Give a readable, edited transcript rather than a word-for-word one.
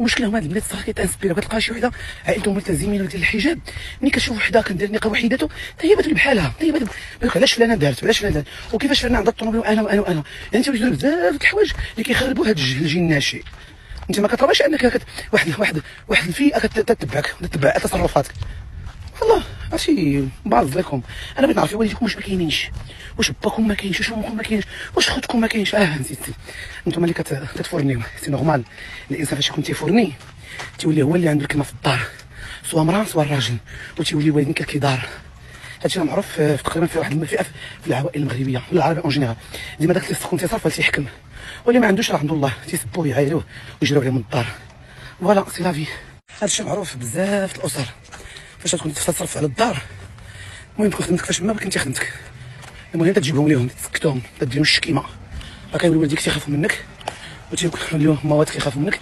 المشكله هما هاد البنات صراحه كيتانسبيرا، كتلقى شي وحده عائلتهم ملتزمين ودير الحجاب، ملي كتشوف وحده كدير نقاب وحيداتو حتى هي بتقول بحالها، حتى هي بتقول علاش فلانه دارت، علاش فلانه دارت، وكيفاش فلانه عندها الطوموبيل وانا وانا وانا. يعني انت واجد بزاف د الحوايج اللي كيخربوا هاد الجيل الناشئ. انت ما كترباش انك واحد الفئه كتتبعك وتتبع تصرفاتك. والله عرفتي بعض لكم، انا بغيت نعرف والديكم واش ما كاينينش، واش باكم ما كاينش، واش امكم ما كاينش، واش خوتكم ما كاينش. نسيتي انتم اللي كتفورنيو. سي نورمال الانسان فاش يكون تيفورني تيولي هو اللي عنده الكلمه في الدار، سواء مراه سواء راجل، وتيولي والدين كالكدار. هادشي معروف في تقريبا في واحد الفئه في العوائل المغربيه ولا العربيه اون جينيرال. ديما داك اللي تكون تيصرف ولا تيحكم، واللي ما عندوش راه عنده الله، تيسبوه يعايروه ويجريو عليه من الدار. فوالا سي لافي. هادشي معروف بزاف الاسر، فاش تكون تصرف على الدار المهم تكون خدمتك فاش ما كنتي خدمتك، المهم تجيبهم ليهم تسكتهم تديهم الشكيمه، راه كيوليو والديك تيخافوا منك وتيوليو مواتك كيخافوا منك.